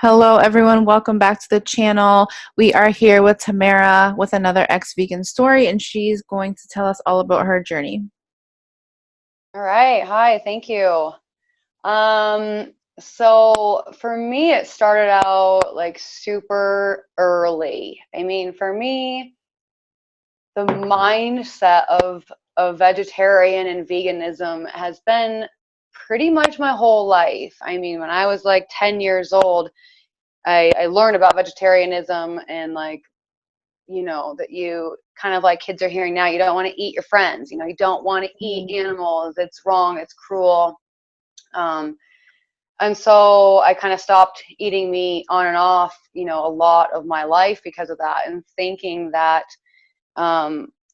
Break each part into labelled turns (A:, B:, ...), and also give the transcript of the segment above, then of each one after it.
A: Hello everyone, welcome back to the channel. We are here with Tamara with another ex-vegan story, and she's going to tell us all about her journey.
B: All right. Hi, thank you. So for me, it started out like super early. I mean, for me, the mindset of vegetarian and veganism has been pretty much my whole life. I mean, when I was like 10 years old, I learned about vegetarianism and that you kind of like kids are hearing now, you don't want to eat your friends, you don't want to eat animals. It's wrong. It's cruel. And so I kind of stopped eating meat on and off, a lot of my life because of that, and thinking that,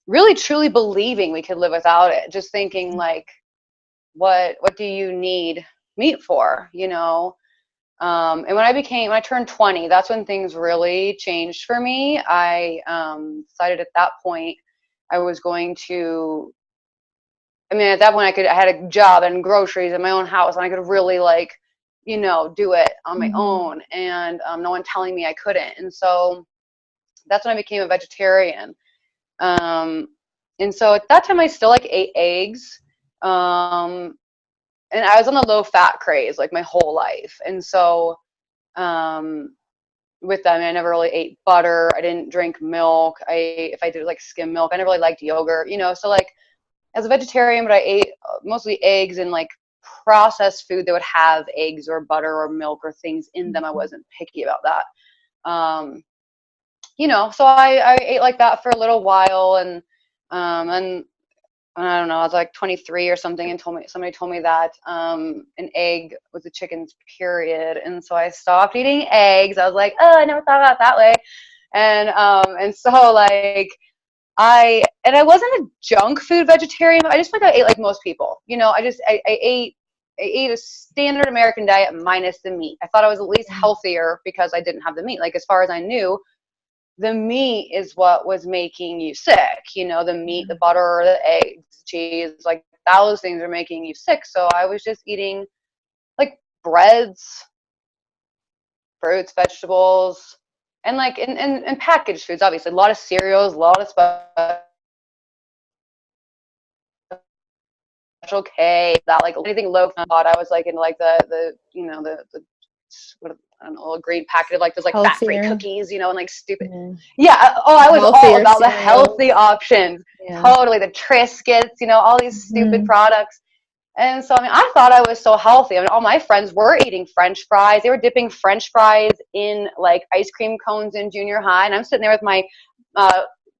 B: really truly believing we could live without it, just thinking like, what do you need meat for, and when I turned 20, that's when things really changed for me. I decided at that point I was going to, at that point I had a job and groceries in my own house, and I could really do it on my own, and no one telling me I couldn't. And so that's when I became a vegetarian. And so at that time I still ate eggs. And I was on the low fat craze like my whole life. And so with them, I never really ate butter. I didn't drink milk. If I did like skim milk, I never really liked yogurt, so like as a vegetarian, but I ate mostly eggs and like processed food that would have eggs or butter or milk or things in them. I wasn't picky about that. So I ate like that for a little while, and I don't know, I was like 23 or something, and somebody told me that an egg was a chicken's period, and so I stopped eating eggs. I was like, oh, I never thought about it that way, and so like I wasn't a junk food vegetarian. I just I ate like most people. I ate a standard American diet minus the meat. I thought I was at least healthier because I didn't have the meat. Like, as far as I knew, the meat is what was making you sick. The meat, the butter, the eggs, cheese, like those things are making you sick. So I was just eating like breads, fruits, vegetables, and like and packaged foods, obviously. A lot of cereals, a lot of Special K, that like anything low fat. I was like into like the what, I don't know, a little green packet of like those like fat-free cookies, and like stupid. Yeah. Oh, I was all about the healthy options. Yeah. Totally. The Triscuits, all these stupid products. And so, I thought I was so healthy. All my friends were eating French fries. They were dipping French fries in like ice cream cones in junior high. And I'm sitting there with my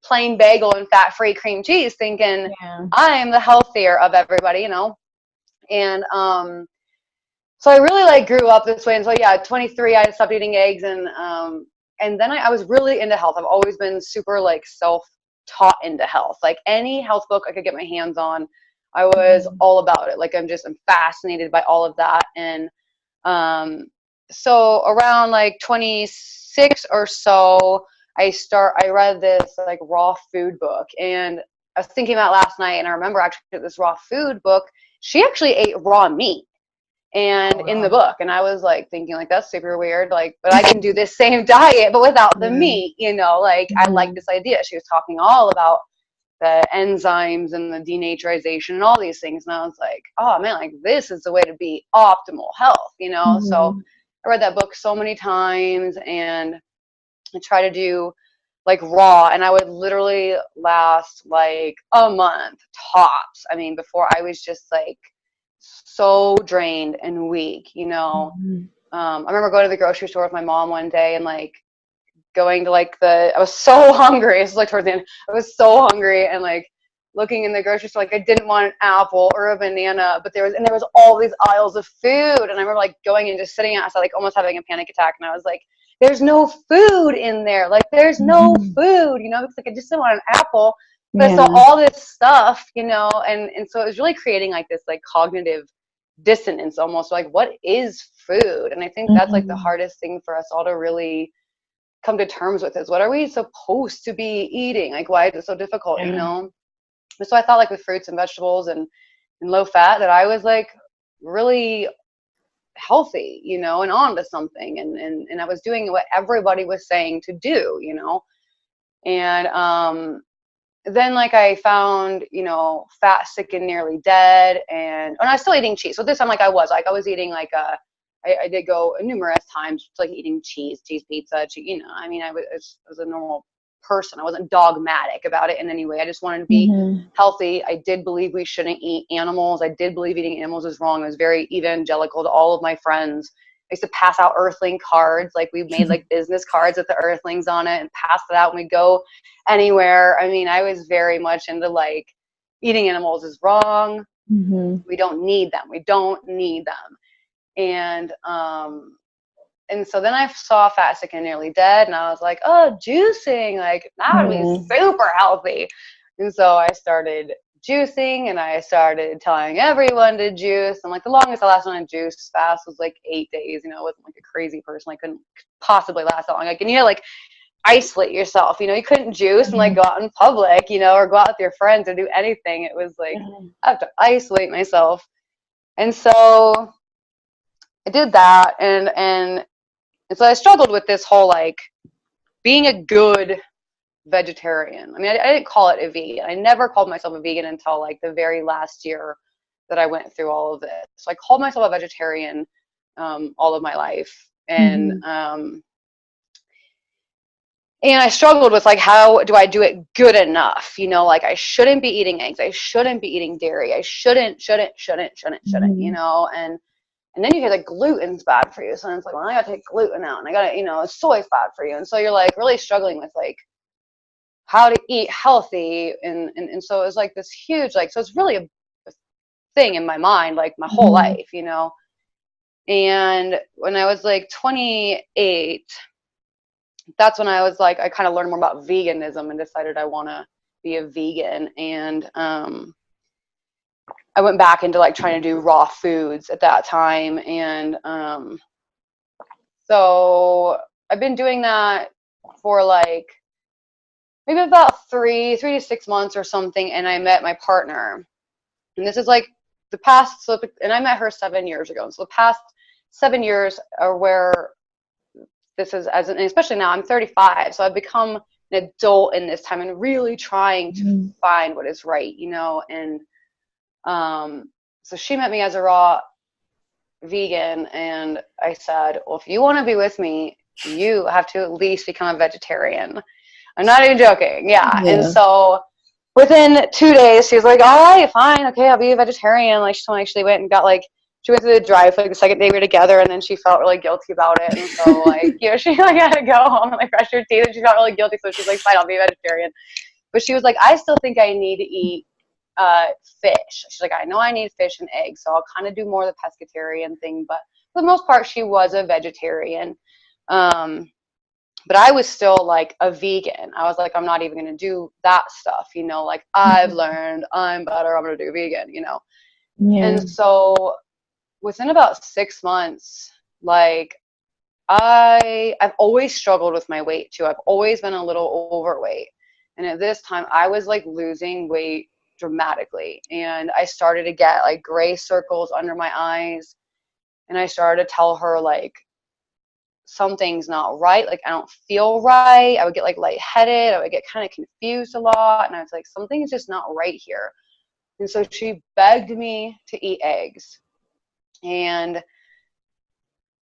B: plain bagel and fat-free cream cheese thinking, yeah, I'm the healthier of everybody, And so I really like grew up this way. And so yeah, at 23, I stopped eating eggs, and then I was really into health. I've always been super like self-taught into health. Like any health book I could get my hands on, I was all about it. Like I'm fascinated by all of that. And so around like 26 or so, I read this like raw food book, and I was thinking about last night, and I remember actually this raw food book, she actually ate raw meat. And in the book, and I was like thinking like, that's super weird, like, but I can do this same diet but without the meat, like I like this idea. She was talking all about the enzymes and the denaturization and all these things, and I was like, oh man, like this is the way to be optimal health, So I read that book so many times, and I try to do like raw, and I would literally last like a month tops. Before I was just like so drained and weak, I remember going to the grocery store with my mom one day, and like going to like I was so hungry. This was like towards the end. I was so hungry, and like looking in the grocery store, like I didn't want an apple or a banana, but there was all these aisles of food, and I remember like going and just sitting outside, like almost having a panic attack, and I was like there's no food in there. Like, there's no food, you know, it's like I just didn't want an apple. But I saw all this stuff, you know, and so it was really creating like this like cognitive dissonance almost, like what is food? And I think that's like the hardest thing for us all to really come to terms with, is what are we supposed to be eating? Like, why is it so difficult, you know? So I thought like with fruits and vegetables and low fat that I was like really healthy, you know, and on to something. And I was doing what everybody was saying to do, you know. And then like I found, you know, Fat, Sick, and Nearly Dead, and I was still eating cheese. So this time like I was eating like I did go numerous times to like eating cheese pizza, you know. I mean, I was a normal person. I wasn't dogmatic about it in any way. I just wanted to be healthy. I did believe we shouldn't eat animals. I did believe eating animals is wrong. I was very evangelical to all of my friends. I used to pass out Earthling cards. Like, we made like business cards with the Earthlings on it and pass it out when we go anywhere. I mean, I was very much into like eating animals is wrong. We don't need them. We don't need them. And so then I saw Fat, Sick, and Nearly Dead, and I was like, oh, juicing, like that would be super healthy. And so I started juicing, and I started telling everyone to juice. And like the longest I lasted on a juice fast was like 8 days. You know, I wasn't like a crazy person. I couldn't possibly last that long. Like, and you had to like isolate yourself. You know, you couldn't juice and like go out in public, you know, or go out with your friends or do anything. It was like I have to isolate myself. And so I did that, and so I struggled with this whole like being a good vegetarian. I mean, I didn't call it a vegan. I never called myself a vegan until like the very last year that I went through all of this. So I called myself a vegetarian all of my life, and I struggled with like, how do I do it good enough? You know, like I shouldn't be eating eggs. I shouldn't be eating dairy. I shouldn't, you know, and then you get like gluten's bad for you. So it's like, well, I gotta take gluten out, and I gotta, you know, soy's bad for you. And so you're like really struggling with like how to eat healthy. And so it was like this huge, like, so it's really a thing in my mind, like my whole life, you know. And when I was like 28, that's when I was like, I kind of learned more about veganism and decided I want to be a vegan. And I went back into like trying to do raw foods at that time. And so I've been doing that for like maybe about 3 to 6 months or something. And I met my partner. And this is like the past, so, and I met her 7 years ago. And so the past 7 years are where this is, and especially now I'm 35. So I've become an adult in this time and really trying to find what is right, you know. And so she met me as a raw vegan, and I said, well, if you want to be with me, you have to at least become a vegetarian. I'm not even joking. Yeah. And so within 2 days, she was like, all right, fine. Okay, I'll be a vegetarian. Like, she actually went and got like, she went through the drive for like the second day we were together, and then she felt really guilty about it. And so like, you know, she like had to go home and like brush her teeth, and she felt really guilty. So she's like, fine, I'll be a vegetarian. But she was like, I still think I need to eat fish. She's like, I know I need fish and eggs, so I'll kind of do more of the pescatarian thing. But for the most part, she was a vegetarian. But I was still like a vegan. I was like, I'm not even going to do that stuff, you know, like I've learned I'm better, I'm going to do vegan, you know. And so within about 6 months, like I've always struggled with my weight too. I've always been a little overweight. And at this time I was like losing weight dramatically. And I started to get like gray circles under my eyes. And I started to tell her like, something's not right. Like, I don't feel right. I would get like lightheaded. I would get kind of confused a lot. And I was like, something is just not right here. And so she begged me to eat eggs. And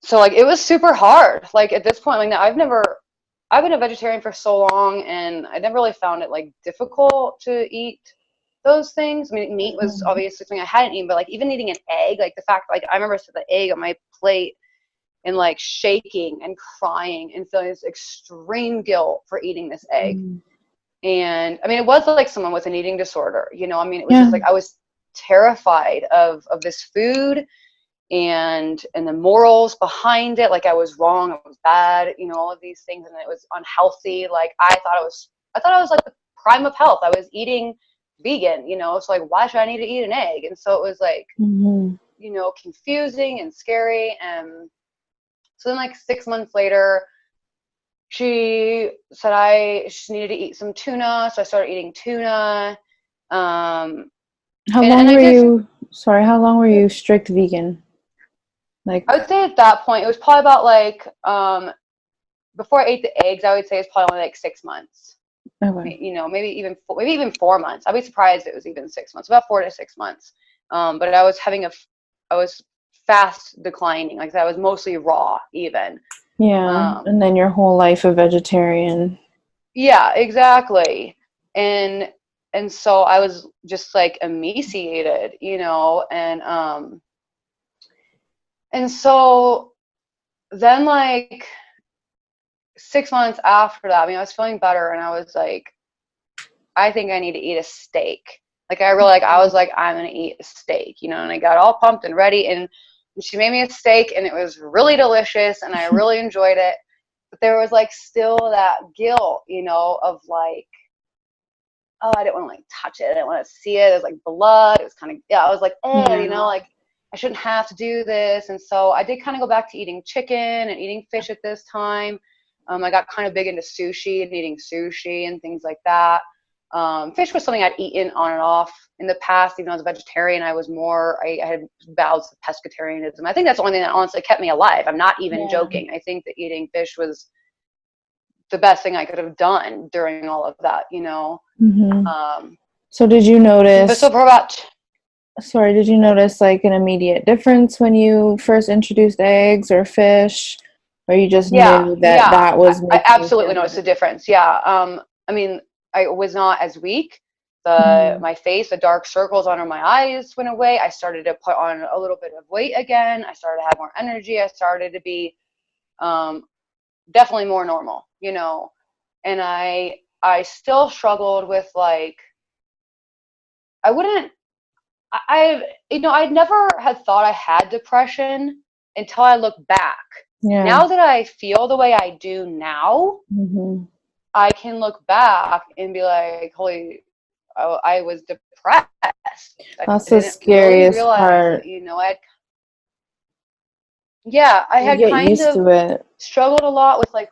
B: so like, it was super hard. Like at this point, like now I've been a vegetarian for so long, and I never really found it like difficult to eat those things. I mean, meat was obviously something I hadn't eaten, but like even eating an egg, like the fact, like I remember the egg on my plate and like shaking and crying and feeling this extreme guilt for eating this egg. And I mean, it was like someone with an eating disorder, you know. I mean, it was just like I was terrified of this food. and the morals behind it. Like I was wrong, I was bad, you know, all of these things, and it was unhealthy. Like I thought I was like the prime of health. I was eating vegan, you know, so like why should I need to eat an egg? And so it was like, you know, confusing and scary. And so then like 6 months later, she said she needed to eat some tuna, so I started eating tuna.
A: How
B: And
A: long
B: I
A: were
B: did some,
A: you, sorry, how long were you strict vegan? Like,
B: I would say at that point, it was probably about like, before I ate the eggs, I would say it's probably only like 6 months.
A: okay.
B: You know, maybe even 4 months. I'd be surprised if it was even 6 months, about 4 to 6 months. But I was fast declining. Like I was mostly raw even.
A: Yeah. And then your whole life a vegetarian.
B: Yeah, exactly. And so I was just like emaciated, you know, and so then like 6 months after that, I mean, I was feeling better and I was like, I think I need to eat a steak. Like I was like, I'm gonna eat a steak, you know, and I got all pumped and ready, and she made me a steak and it was really delicious and I really enjoyed it. But there was like still that guilt, you know, of like, oh, I didn't want to like touch it. I didn't want to see it. It was like blood. It was kind of, yeah, I was like, oh, you know,
A: Yeah.
B: like I shouldn't have to do this. And so I did kind of go back to eating chicken and eating fish at this time. I got kind of big into sushi and eating sushi and things like that. Fish was something I'd eaten on and off in the past. Even though I was a vegetarian, I had bouts of pescatarianism. I think that's the only thing that honestly kept me alive. I'm not even
A: Yeah.
B: joking. I think that eating fish was the best thing I could have done during all of that, you know. Um,
A: So did you
B: but so
A: notice,
B: for about,
A: sorry, did you notice like an immediate difference when you first introduced eggs or fish? Or you just
B: yeah,
A: knew that
B: yeah,
A: that was
B: I
A: making you
B: absolutely
A: feel
B: noticed a
A: better?
B: difference. Yeah. I mean, I was not as weak.
A: Mhm.
B: My face, the dark circles under my eyes went away. I started to put on a little bit of weight again. I started to have more energy. I started to be, um, definitely more normal, you know. And I still struggled with like, I wouldn't, you know, I'd never had thought I had depression until I look back.
A: Yeah.
B: Now that I feel the way I do now,
A: Mhm.
B: I can look back and be like, holy, I was depressed. I
A: That's the
B: didn't really
A: scariest
B: realize it.
A: part.
B: You know, yeah, I
A: You
B: had
A: get
B: kind
A: used
B: of
A: to it.
B: struggled a lot with like,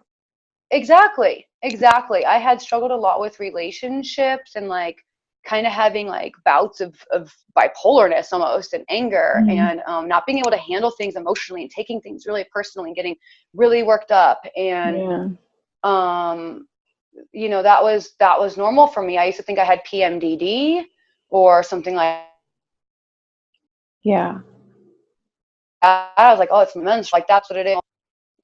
B: exactly, exactly. I had struggled a lot with relationships and like kind of having like bouts of bipolarness almost and anger
A: Mhm.
B: and not being able to handle things emotionally and taking things really personally and getting really worked up. And
A: Yeah.
B: um, you know, that was normal for me. I used to think I had PMDD or something like
A: Yeah.
B: that. I was like, oh, it's menstrual. Like that's what it is.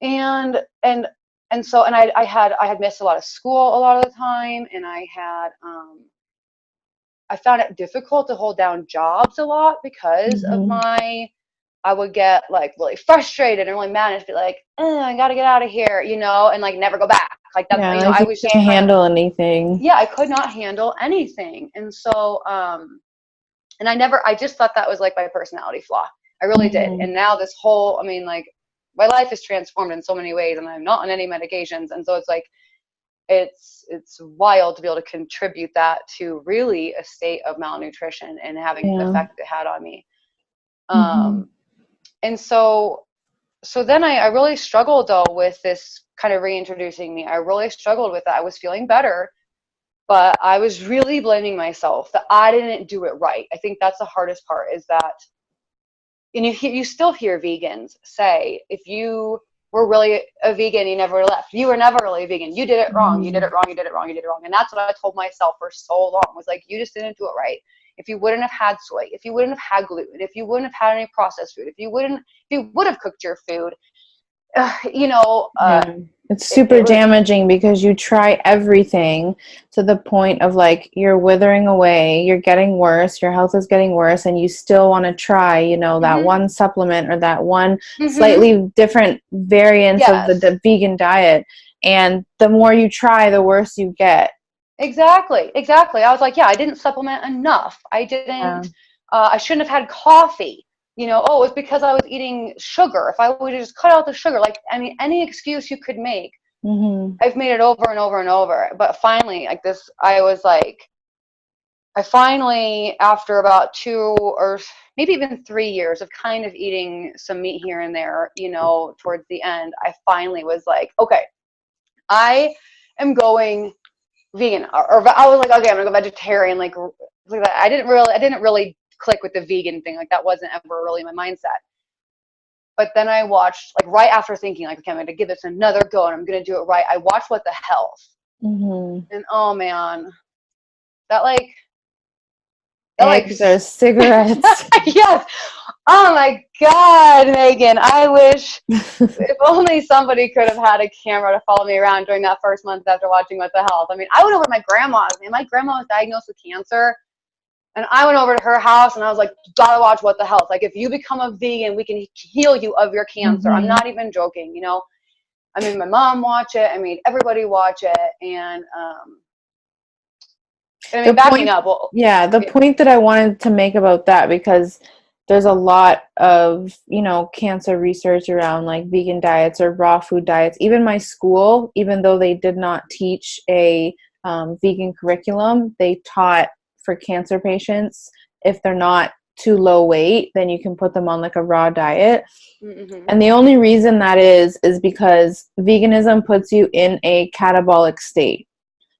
B: And so I had missed a lot of school a lot of the time, and I found it difficult to hold down jobs a lot because of
A: Mhm.
B: I would get like really frustrated and really mad and just be like, I gotta get out of here, you know, and like never go back. Like that's,
A: Yeah,
B: you know,
A: like
B: I
A: you
B: was just
A: can't
B: kind of,
A: handle anything.
B: yeah, I could not handle anything. And so, and I just thought that was like my personality flaw. I really did.
A: Mhm.
B: And now this whole, I mean, like my life is transformed in so many ways and I'm not on any medications. And so it's like, it's wild to be able to contribute that to really a state of malnutrition and having the
A: Yeah.
B: effect it had on me.
A: Mhm.
B: Um, and so then I really struggled though with this kind of reintroducing me. I really struggled with that. I was feeling better, but I was really blaming myself that I didn't do it right. I think that's the hardest part is that, and you still hear vegans say, if you were really a vegan, you never left. You were never really a vegan. You did it wrong. You did
A: Mhm.
B: it wrong. You did it wrong. You did it wrong. And that's what I told myself for so long was like, you just didn't do it right. If you wouldn't have had soy, if you wouldn't have had gluten, if you wouldn't have had any processed food, if you would have cooked your food, you know,
A: Yeah. It's
B: it
A: super
B: was,
A: damaging because you try everything to the point of like you're withering away, you're getting worse, your health is getting worse, and you still want to try, you know, that
B: mm-hmm,
A: one supplement or that one
B: mm-hmm,
A: slightly different variance of
B: yes,
A: the vegan diet. And the more you try, the worse you get.
B: exactly, exactly. I was like, yeah, I didn't supplement enough. I
A: Yeah.
B: didn't, I shouldn't have had coffee. oh, it's because I was eating sugar. If I would have just cut out the sugar, like, I mean, any excuse you could make,
A: Mm-hmm.
B: I've made it over and over and over. But finally, like this, I finally, after about 2 or maybe even 3 years of kind of eating some meat here and there, towards the end, I finally was like, okay, I am going vegan, or I was like, okay, I'm gonna go vegetarian, like that. I didn't really click with the vegan thing. Like that wasn't ever really my mindset. But then I watched, like right after thinking, like, okay, I'm gonna give this another go and I'm gonna do it right. I watched What the Health,
A: Mm-hmm.
B: and oh man, that like that like
A: Eggs or cigarettes.
B: yes. Oh my God, Megan, I wish if only somebody could have had a camera to follow me around during that first month after watching What the Health. I mean, I went over to my grandma's, and my grandma was diagnosed with cancer. And I went over to her house and I was like, gotta watch What the Health. Like, if you become a vegan, we can heal you of your cancer. I'm
A: Mm-hmm.
B: not even joking, I made my mom watch it. I made everybody watch it. And I
A: The
B: mean, backing
A: point,
B: up, well,
A: yeah, the
B: yeah.
A: point that I wanted to make about that, because there's a lot of, cancer research around like vegan diets or raw food diets. Even my school, even though they did not teach a vegan curriculum, they taught for cancer patients, if they're not too low weight, then you can put them on like a raw diet.
B: Mm-hmm.
A: And the only reason that is because veganism puts you in a catabolic state.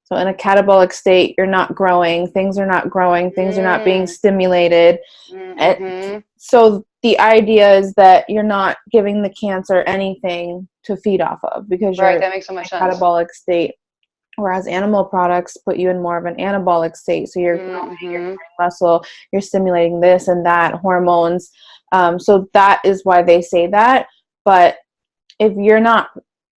A: So in a catabolic state, you're not growing, things are not growing, things are not being stimulated. And
B: Mm-hmm.
A: so the idea is that you're not giving the cancer anything to feed off of, because
B: Right,
A: you're
B: that makes so
A: in
B: much
A: a
B: sense.
A: catabolic state. Whereas animal products put you in more of an anabolic state. So you're growing, you're
B: Mm-hmm.
A: growing muscle, you're stimulating this and that, hormones. So that is why they say that. But if you're not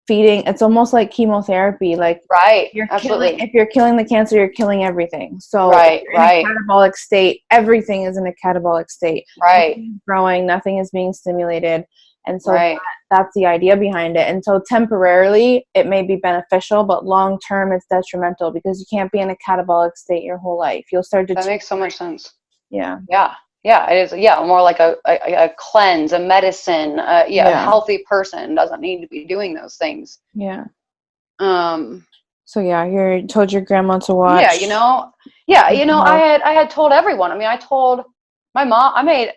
A: feeding, it's almost like chemotherapy. Like,
B: Right, absolutely.
A: if you're killing the cancer, you're killing everything. So if
B: Right,
A: you're in a
B: right,
A: catabolic state, everything is in a catabolic state.
B: right,
A: Nothing is growing, nothing is being stimulated. And so
B: right.
A: that's the idea behind it. And so temporarily it may be beneficial, but long term it's detrimental, because you can't be in a catabolic state your whole life. You'll start
B: That
A: to,
B: makes so much sense.
A: yeah.
B: Yeah, yeah, it is. Yeah, more like a cleanse, a medicine. Yeah, a
A: Yeah.
B: healthy person doesn't need to be doing those things.
A: Yeah.
B: Um,
A: So yeah, you told your grandma to
B: yeah,
A: watch.
B: yeah,
A: Health.
B: I had told everyone. I mean, I told my mom. I made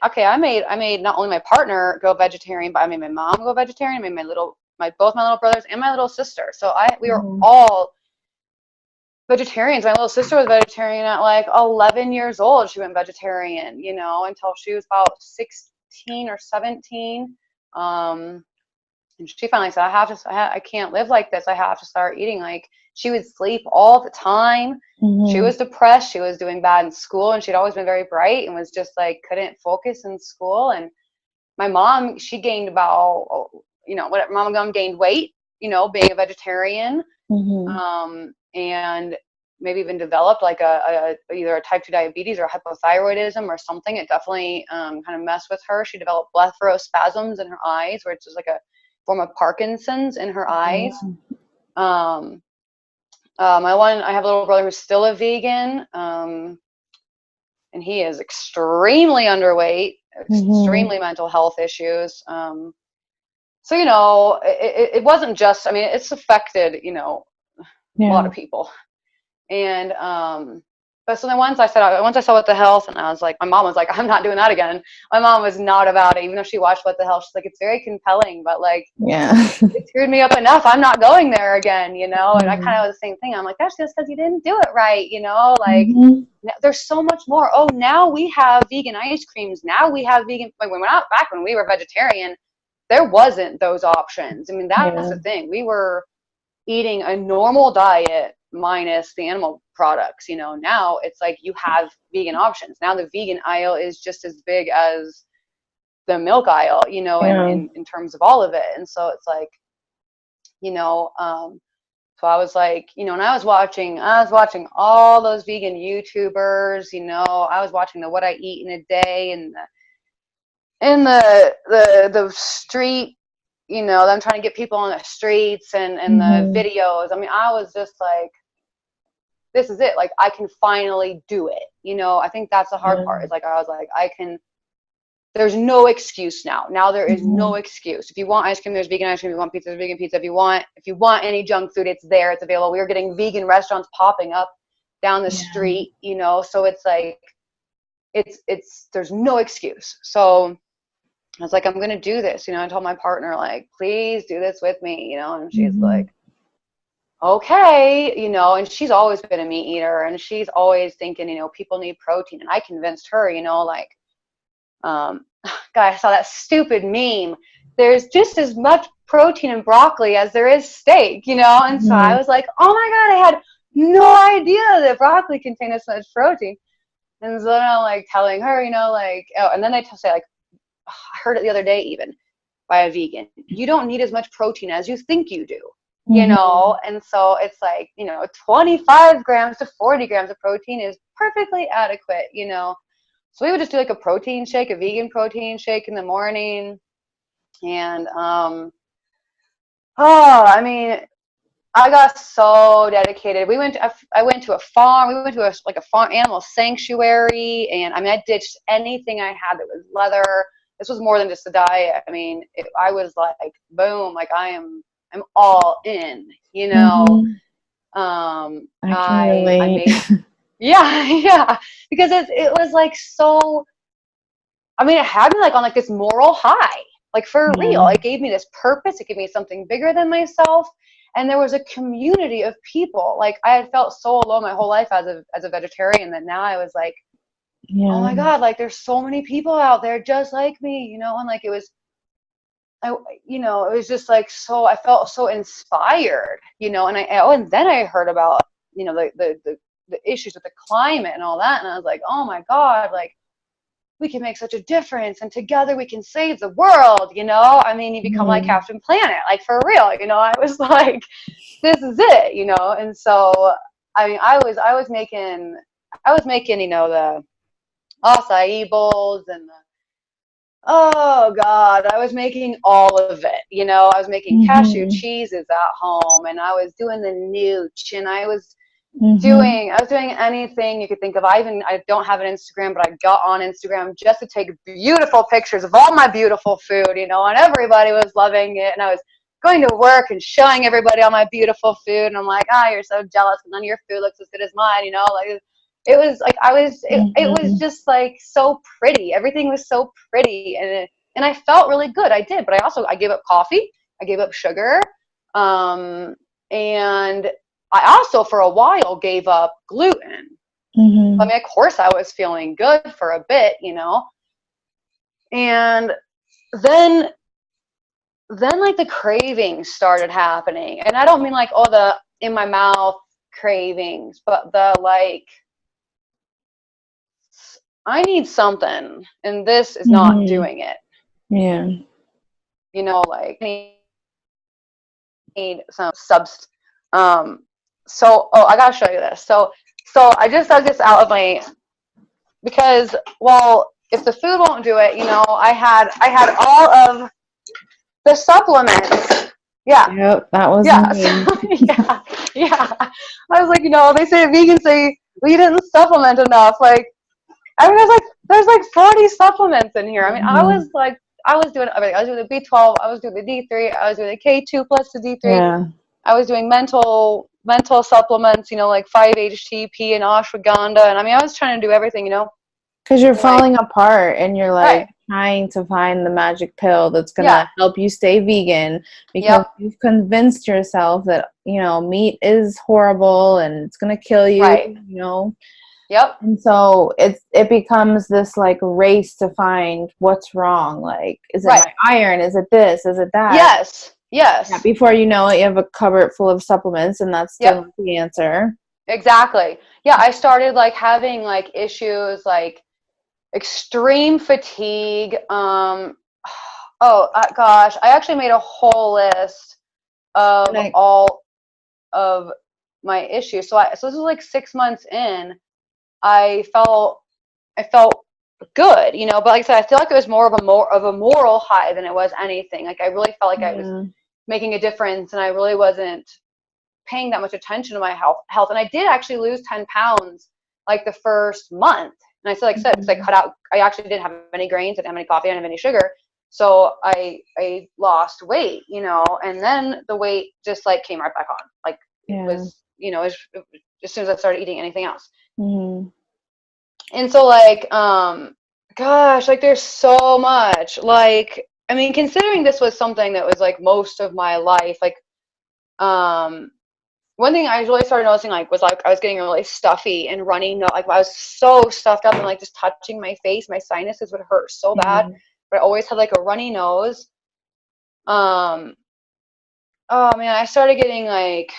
B: not only my partner go vegetarian, but I made my mom go vegetarian. I made both my little brothers and my little sister. So we were
A: Mhm.
B: all vegetarians. My little sister was vegetarian at like 11 years old. She went vegetarian, until she was about 16 or 17. Um, and she finally said, I can't live like this. I have to start eating. Like, she would sleep all the time. She
A: Mhm.
B: was depressed. She was doing bad in school, and she'd always been very bright and was just like, couldn't focus in school. And my mom, she gained about, whatever, mom and mom gained weight, being a vegetarian,
A: Mhm.
B: and maybe even developed like either a type 2 diabetes or hypothyroidism or something. It definitely kind of messed with her. She developed blepharospasms in her eyes, which is like a form of Parkinson's in her eyes. Um, I have a little brother who's still a vegan, and he is extremely underweight,
A: Mhm.
B: extremely mental health issues. So, it wasn't just, I mean, it's affected, a lot
A: Yeah.
B: of people. And but so then once I saw What the Health, and I was like, my mom was like, I'm not doing that again. My mom was not about it, even though she watched What the Health. She's like, it's very compelling, but like,
A: Yeah.
B: it screwed me up enough. I'm not going there again, And I kind
A: Mhm.
B: of was the same thing. I'm like, that's just because you didn't do it right, Like,
A: Mhm.
B: there's so much more. Oh, now we have vegan ice creams. Now we have vegan. Like, back when we were vegetarian, there wasn't those options. I mean, that's
A: Yeah.
B: the thing. We were eating a normal diet minus the animal products. Now it's like you have vegan options. Now the vegan aisle is just as big as the milk aisle,
A: Yeah.
B: in terms of all of it. And so it's like, so I was like, and I was watching all those vegan YouTubers. I was watching the What I Eat in a Day, and the street, them trying to get people on the streets, and the
A: Mhm.
B: videos. I mean, I was just like, this is it. Like, I can finally do it. I think that's the hard
A: Yeah.
B: part. Is like, I was like, I can. there's no excuse now. Now there is no excuse. If you want ice cream, there's vegan ice cream. If you want pizza, there's vegan pizza. If you want any junk food, it's there. It's available. We are getting vegan restaurants popping up down the street, you know. So it's like, there's no excuse. So I was like, I'm gonna do this, you know. I told my partner, like, please do this with me, you know. And she's like, okay, you know. And she's always been a meat eater, and she's always thinking, you know, people need protein. And I convinced her, you know, like, God, I saw that stupid meme. There's just as much protein in broccoli as there is steak, you know? And so I was like, oh my God, I had no idea that broccoli contained this much protein. And so then I'm like telling her, you know, like, oh, and then they say, like, I heard it the other day even by a vegan, you don't need as much protein as you think you do, you know? And so it's like, you know, 25 grams to 40 grams of protein is perfectly adequate, you know? So we would just do like a protein shake, a vegan protein shake in the morning. And, I mean, I got so dedicated. I went to a farm. We went to a farm animal sanctuary. And I mean, I ditched anything I had that was leather. This was more than just a diet. I mean, I was like, boom, like I'm all in, you know?
A: I can relate.
B: Yeah, because it was like so, I mean, it had me like on like this moral high, like for real. It gave me this purpose. It gave me something bigger than myself. And there was a community of people. Like I had felt so alone my whole life as a vegetarian that now I was like, oh my God, like there's so many people out there just like me, you know? And like it was just like, so I felt so inspired, you know? And then I heard about, you know, the issues with the climate and all that. And I was like, oh my God, like we can make such a difference and together we can save the world, you know? I mean, you become like Captain Planet, like for real, you know? I was like, this is it, you know? And so, I mean, I was making, you know, the acai bowls and oh God, I was making all of it, you know? I was making cashew cheeses at home and I was doing the nooch and I was doing anything you could think of. I don't have an Instagram, but I got on Instagram just to take beautiful pictures of all my beautiful food, you know, and everybody was loving it. And I was going to work and showing everybody all my beautiful food. And I'm like, you're so jealous. None of your food looks as good as mine, you know, like it was like, it was just like so pretty. Everything was so pretty. And I felt really good. I did, but I gave up coffee. I gave up sugar. And I also, for a while, gave up gluten. I mean, of course, I was feeling good for a bit, you know. And then like the cravings started happening. And I don't mean like, the in my mouth cravings, but the like, I need something, and this is not doing it.
A: Yeah.
B: You know, like, I need some substance. So, I gotta show you this. So I just dug this out of because, well, if the food won't do it, you know, I had all of the supplements. Yeah.
A: Yep, that was
B: me. Yeah. I was like, you know, they say vegans say we didn't supplement enough. Like, I mean, there's like 40 supplements in here. I mean, I was doing everything. I was doing the B12. I was doing the D3. I was doing the K2 plus the D3.
A: Yeah.
B: I was doing mental supplements, you know, like 5-HTP and ashwagandha. And I mean, I was trying to do everything, you know.
A: Because you're falling apart and you're like trying to find the magic pill that's going to help you stay vegan because you've convinced yourself that, you know, meat is horrible and it's going to kill you, you know.
B: Yep.
A: And so it becomes this like race to find what's wrong. Like, is it my iron? Is it this? Is it that?
B: Yes.
A: Yeah, before you know it, you have a cupboard full of supplements, and that's still not the answer.
B: Exactly. Yeah, I started like having like issues like extreme fatigue. Gosh, I actually made a whole list of all of my issues. So this was like 6 months in. I felt good, you know, but like I said, I feel like it was more of a moral high than it was anything. Like I really felt like I was making a difference, and I really wasn't paying that much attention to my health. And I did actually lose 10 pounds like the first month. And I still, like I said, because I cut out, I actually didn't have any grains, I didn't have any coffee, I didn't have any sugar. So I lost weight, you know, and then the weight just like came right back on. Like it
A: Yeah.
B: was, you know, as soon as I started eating anything else.
A: Mm-hmm.
B: And so like, gosh, like there's so much, like, I mean, considering this was something that was like most of my life, like, one thing I really started noticing like was like I was getting really stuffy and runny nose. Like I was so stuffed up and like just touching my face, my sinuses would hurt so bad. But I always had like a runny nose. Oh man, I started getting like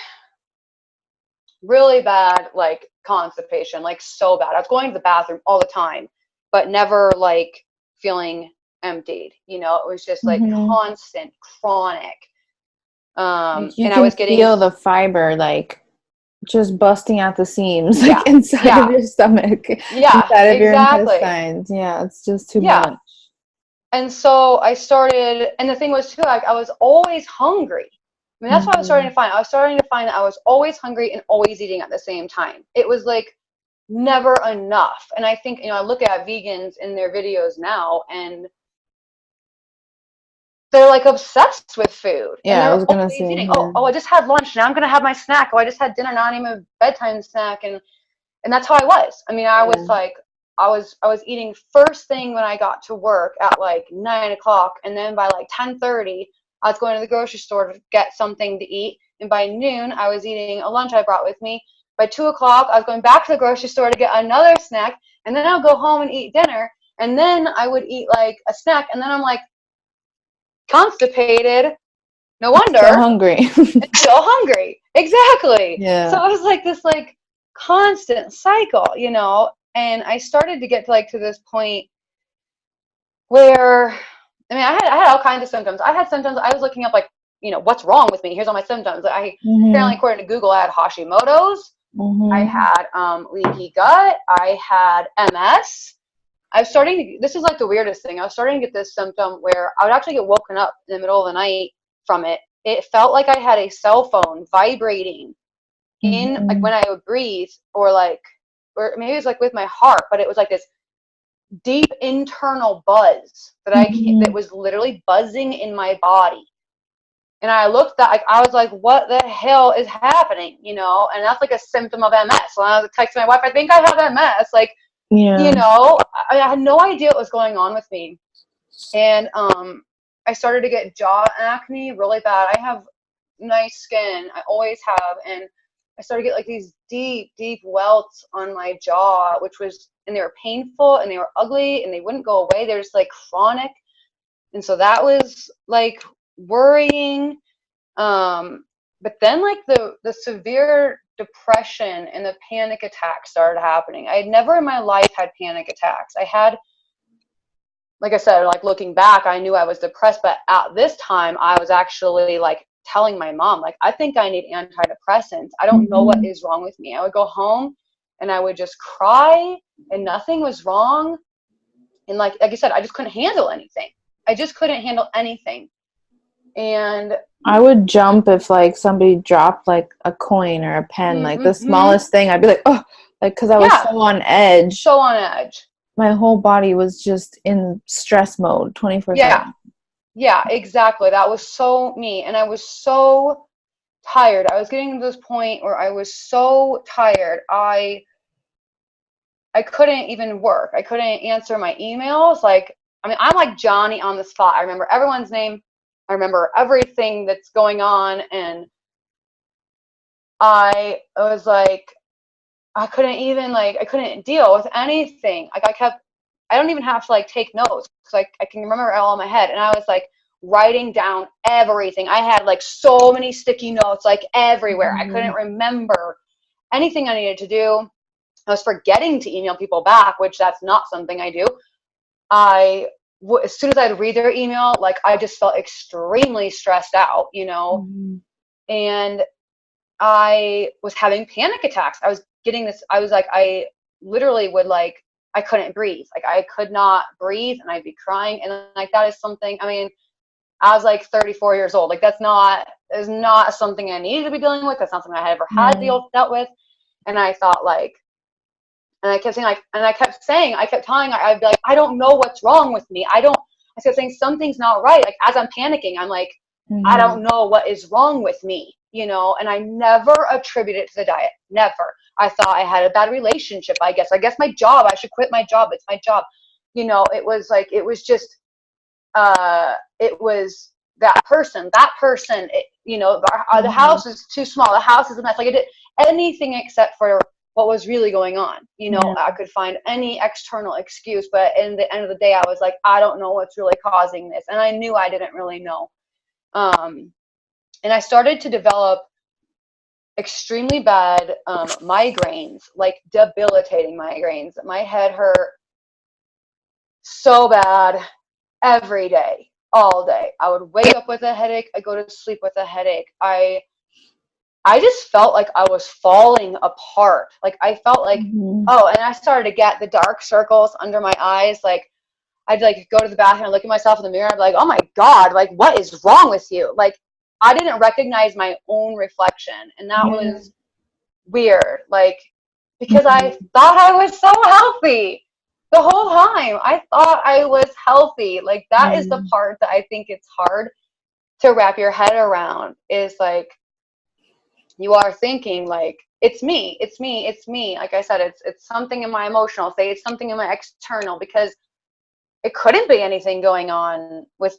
B: really bad like constipation, like so bad. I was going to the bathroom all the time, but never like feeling emptied. You know, it was just like
A: Mm-hmm.
B: constant, chronic.
A: Like you
B: And I
A: can
B: was getting,
A: feel the fiber like just busting at the seams, like
B: yeah,
A: inside of
B: yeah,
A: your stomach,
B: yeah,
A: inside of your
B: exactly.
A: intestines. Yeah, it's just too
B: Yeah.
A: much.
B: And so I started, and the thing was too, like I was always hungry. I mean, that's what I was starting
A: Mm-hmm.
B: to find. I was starting to find that I was always hungry and always eating at the same time. It was like never enough. And I think, you know, I look at vegans in their videos now and they're like obsessed with food and
A: Yeah, I
B: they're
A: was gonna
B: always
A: say,
B: eating.
A: yeah.
B: Oh, I just had lunch. Now I'm going to have my snack. Oh, I just had dinner. Now I need my bedtime snack. And that's how I was. I mean, I was
A: Yeah.
B: like, I was eating first thing when I got to work at like 9 o'clock, and then by like 10:30, I was going to the grocery store to get something to eat, and by noon, I was eating a lunch I brought with me. By 2 o'clock, I was going back to the grocery store to get another snack, and then I'll go home and eat dinner, and then I would eat like a snack, and then I'm like constipated. No
A: Still
B: wonder.
A: hungry.
B: And still hungry. Exactly.
A: Yeah.
B: So it was like this like constant cycle, you know, and I started to get to like to this point where I mean I had all kinds of symptoms. I had symptoms. I was looking up like, you know, what's wrong with me? Here's all my symptoms. I apparently
A: Mm-hmm.
B: according to Google I had Hashimoto's, I
A: Mm-hmm.
B: had leaky gut, I had MS. I was starting to, this is like the weirdest thing. I was starting to get this symptom where I would actually get woken up in the middle of the night from it. It felt like I had a cell phone vibrating in like
A: Mm-hmm.
B: when I would breathe or like, or maybe it was like with my heart, but it was like this deep internal buzz that I can't, that
A: Mm-hmm.
B: was literally buzzing in my body. And I looked at, like, I was like, what the hell is happening? You know, and that's like a symptom of MS. So I was texting my wife, I think I have MS. Like, you
A: Yeah.
B: know, I had no idea what was going on with me. And I started to get jaw acne really bad. I have nice skin. I always have. And I started to get like these deep, deep welts on my jaw, which was, and they were painful and they were ugly and they wouldn't go away. They're just like chronic. And so that was like worrying. But then like the severe depression and the panic attacks started happening. I had never in my life had panic attacks. I had, like I said, like looking back, I knew I was depressed, but at this time I was actually like telling my mom, like, I think I need antidepressants. I don't know what
A: Mm-hmm.
B: is wrong with me. I would go home and I would just cry and nothing was wrong. And like I said, I just couldn't handle anything. I just couldn't handle anything. And
A: I would jump if like somebody dropped like a coin or a pen, like the
B: mm-hmm,
A: smallest thing. I'd be like, oh, like because I was
B: yeah,
A: so on edge.
B: so on edge.
A: My whole body was just in stress mode
B: Yeah,
A: 24/7.
B: yeah, exactly. That was so me. And I was so tired. I was getting to this point where I was so tired. I couldn't even work. I couldn't answer my emails. Like, I mean, I'm like Johnny on the spot. I remember everyone's name. I remember everything that's going on. And I was like, I couldn't even like, I couldn't deal with anything. Like I don't even have to like take notes because like I can remember it all in my head. And I was like writing down everything. I had like so many sticky notes like everywhere. I couldn't
A: Mhm.
B: remember anything I needed to do. I was forgetting to email people back, which that's not something I do. As soon as I'd read their email, like I just felt extremely stressed out, you know,
A: Mhm.
B: and I was having panic attacks. I was getting this, I was like, I literally would like, I couldn't breathe. Like I could not breathe and I'd be crying. And like, that is something, I mean, I was like 34 years old. Like is not something I needed to be dealing with. That's not something I had ever had
A: Yeah.
B: dealt with. And I thought like, And I kept saying like, and I kept telling her, I'd be like, I don't know what's wrong with me. I kept saying something's not right. Like as I'm panicking, I'm like, I
A: Mm-hmm.
B: don't know what is wrong with me, you know, and I never attributed it to the diet. Never. I thought I had a bad relationship, I guess. I guess my job, I should quit my job. It's my job. You know, it was like, it was just, it was that person, it, you know, the
A: Mm-hmm.
B: house is too small. The house is a mess. Like I did anything except for what was really going on. You know,
A: Yeah.
B: I could find any external excuse, but in the end of the day, I was like, I don't know what's really causing this. And I knew I didn't really know. Um, and I started to develop extremely bad migraines, like debilitating migraines. My head hurt so bad every day, all day. I would wake up with a headache. I go to sleep with a headache. I just felt like I was falling apart. Like I felt like,
A: Mm-hmm.
B: oh, and I started to get the dark circles under my eyes. Like I'd like go to the bathroom and look at myself in the mirror. I'd be like, oh my God, like what is wrong with you? Like I didn't recognize my own reflection. And that
A: Yeah.
B: was weird. Like, because I
A: Mm-hmm.
B: thought I was so healthy the whole time. I thought I was healthy. Like that is the
A: Yeah.
B: part that I think it's hard to wrap your head around is like you are thinking like it's me, it's me, it's me. Like I said, it's something in my emotional state, it's something in my external because it couldn't be anything going on with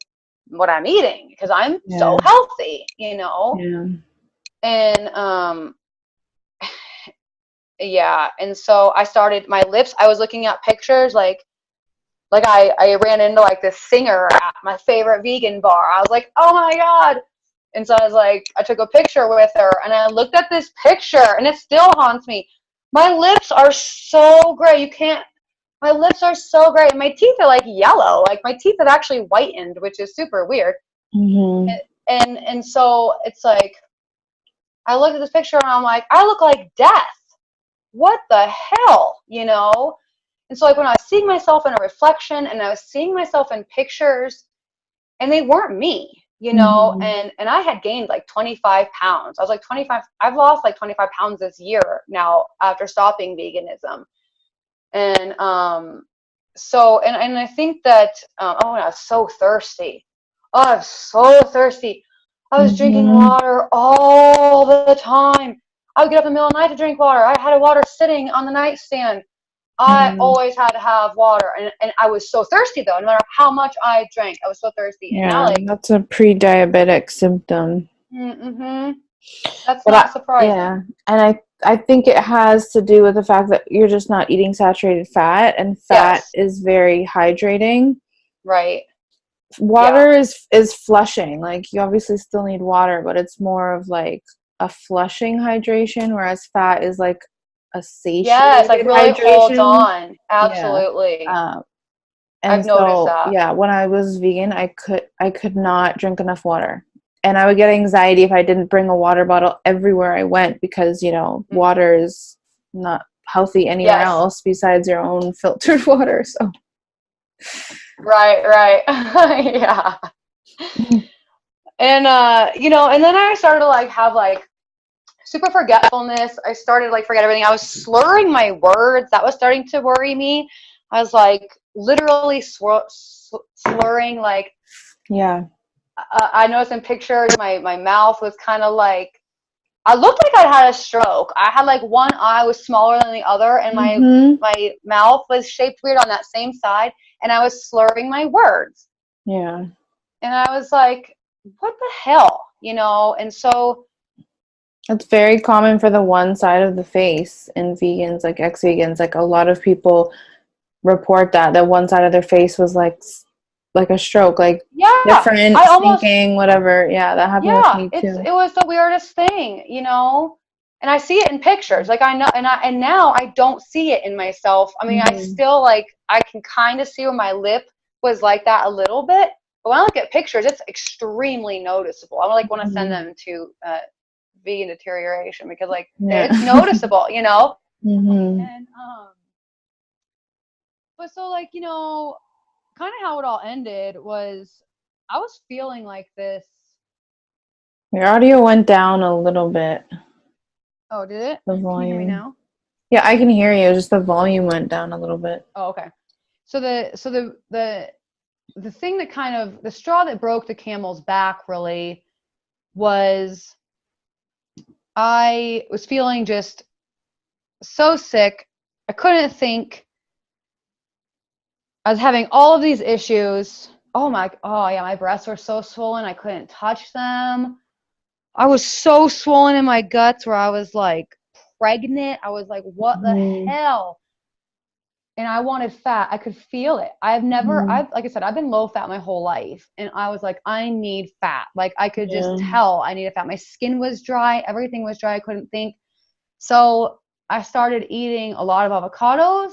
B: what I'm eating because I'm so
A: Yeah.
B: healthy, you know?
A: Yeah.
B: And yeah, and so I started my lips, I was looking at pictures like I ran into like this singer at my favorite vegan bar. I was like, oh my God. And so I was like, I took a picture with her and I looked at this picture and it still haunts me. My lips are so gray. You can't, my lips are so gray. And my teeth are like yellow. Like my teeth have actually whitened, which is super weird.
A: Mm-hmm.
B: And so it's like, I looked at this picture and I'm like, I look like death. What the hell, you know? And so like when I was seeing myself in a reflection and I was seeing myself in pictures and they weren't me, you know,
A: Mm-hmm.
B: and I had gained like 25 pounds. I was like 25, I've lost like 25 pounds this year now after stopping veganism. And so and I think that oh, I was so thirsty. Oh, I was so thirsty. I was drinking
A: Mm-hmm.
B: water all the time. I would get up in the middle of the night to drink water. I had a water sitting on the nightstand. I
A: Yeah.
B: always had to have water, and I was so thirsty though. No matter how much I drank, I was so thirsty. And now,
A: Yeah.
B: like,
A: That's a pre-diabetic symptom.
B: mm-hmm, that's
A: But
B: not surprising,
A: yeah, and I think it has to do with the fact that you're just not eating saturated fat, and fat
B: yes,
A: is very hydrating.
B: right, yeah,
A: Water is flushing. Like you obviously still need water, but it's more of like a flushing hydration, whereas fat is like a
B: yes, like
A: satiated
B: really holds
A: hydration.
B: on.
A: Yeah.
B: Absolutely,
A: Um,
B: I've
A: and
B: noticed
A: so
B: that.
A: yeah, when I was vegan, I could not drink enough water. And I would get anxiety if I didn't bring a water bottle everywhere I went because,
B: Mm.
A: water is not healthy anywhere
B: Yes,
A: else besides your own filtered water. So
B: right, right, yeah. And you know, and then I started to like have like super forgetfulness. I started like forget everything. I was slurring my words. That was starting to worry me. I was like literally slurring. Like
A: yeah.
B: I noticed in pictures, my mouth was kind of like I looked like I had a stroke. I had like one eye was smaller than the other, and
A: Mhm.
B: my mouth was shaped weird on that same side, and I was slurring my words.
A: Yeah.
B: And I was like, what the hell, you know? And so
A: It's very common for the one side of the face in vegans, like ex-vegans. Like a lot of people report that one side of their face was like a stroke, like
B: yeah,
A: different,
B: I almost
A: sinking, whatever. Yeah, that happened with
B: yeah,
A: me too.
B: it was the weirdest thing, you know? And I see it in pictures. Like I know and now I don't see it in myself. I mean, I
A: Mhm.
B: still like I can kind of see where my lip was like that a little bit. But when I look at pictures, it's extremely noticeable. I like want to send
A: Mhm.
B: them to vegan deterioration because like
A: Yeah.
B: it's noticeable, you know?
A: Mhm.
B: And but so like, you know, kind of how it all ended was I was feeling like this.
A: Your audio went down a little bit,
B: Oh, did it?
A: the
B: Can you hear me
A: volume.
B: now?
A: Yeah, I can hear you. Just the volume went down a little bit.
B: Oh, okay. So the thing that kind of the straw that broke the camel's back really was I was feeling just so sick. I couldn't think. I was having all of these issues. Oh yeah, my breasts were so swollen. I couldn't touch them. I was so swollen in my guts where I was like pregnant. I was like, what the
A: Mm-hmm.
B: hell? And I wanted fat. I could feel it. Like I said, I've been low fat my whole life. And I was like, I need fat. Like I could just
A: Yeah.
B: tell I needed fat. My skin was dry. Everything was dry. I couldn't think. So I started eating a lot of avocados.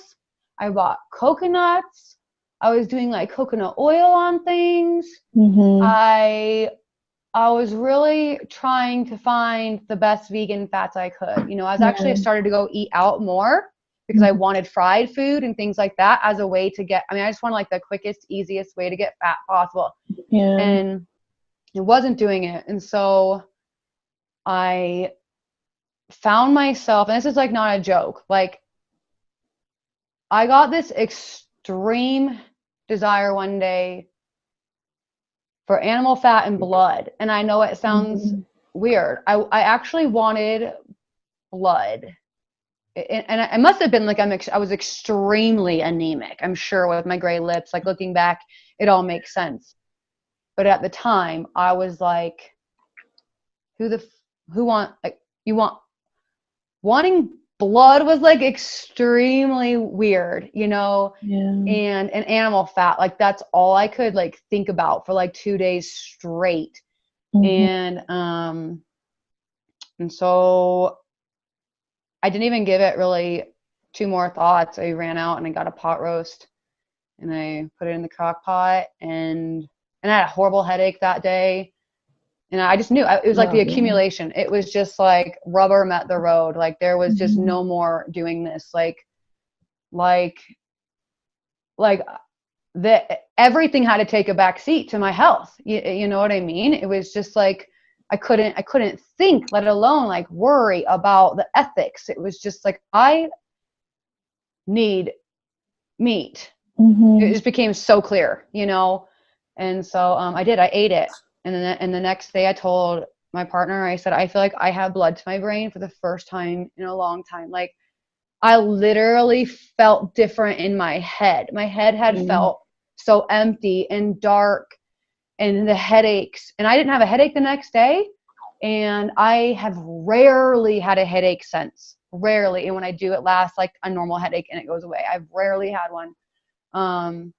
B: I bought coconuts. I was doing like coconut oil on things.
A: Mm-hmm.
B: I I was really trying to find the best vegan fats I could. I was actually
A: Yeah.
B: started to go eat out more because I wanted fried food and things like that as a way to get, I just wanted like the quickest, easiest way to get fat possible.
A: Yeah.
B: And it wasn't doing it. And so I found myself, and this is like not a joke, like I got this extreme desire one day for animal fat and blood. And I know it sounds
A: Mm-hmm.
B: weird. I actually wanted blood. And I must have been like I was extremely anemic. I'm sure with my gray lips, like looking back, it all makes sense. But at the time, I was like, who want like you want wanting blood was like extremely weird,
A: Yeah.
B: and animal fat, like that's all I could like think about for like 2 days straight.
A: Mm-hmm.
B: And so I didn't even give it really two more thoughts. I ran out and I got a pot roast and I put it in the crock pot, and I had a horrible headache that day. And I just knew it was like the
A: Oh, yeah.
B: accumulation. It was just like rubber met the road. Like there was just
A: Mm-hmm.
B: no more doing this. Like like the everything had to take a back seat to my health. You know what I mean? It was just like I couldn't think, let alone like worry about the ethics. It was just like I need meat. It
A: Mm-hmm.
B: just became so clear. And so I did. I ate it, and the next day I told my partner. I said I feel like I have blood to my brain for the first time in a long time. Like I literally felt different in my head. My head had
A: Mm-hmm.
B: felt so empty and dark, and the headaches. And I didn't have a headache the next day. And I have rarely had a headache since. Rarely. And when I do, it lasts like a normal headache and it goes away. I've rarely had one. Um,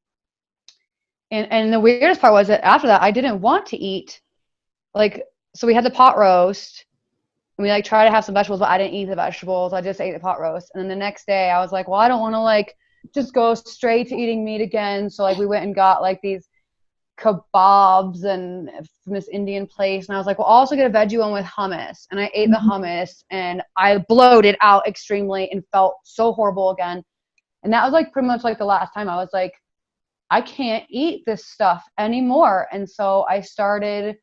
B: and the weirdest part was that after that, I didn't want to eat. Like, so we had the pot roast and we like tried to have some vegetables, but I didn't eat the vegetables. I just ate the pot roast. And then the next day I was like, well, I don't want to like just go straight to eating meat again. So like we went and got like these kebabs and from this Indian place. And I was like, well, I'll also get a veggie one with hummus. And I ate the hummus and I bloated out extremely and felt so horrible again. And that was like pretty much like the last time I was like, I can't eat this stuff anymore. And so I started,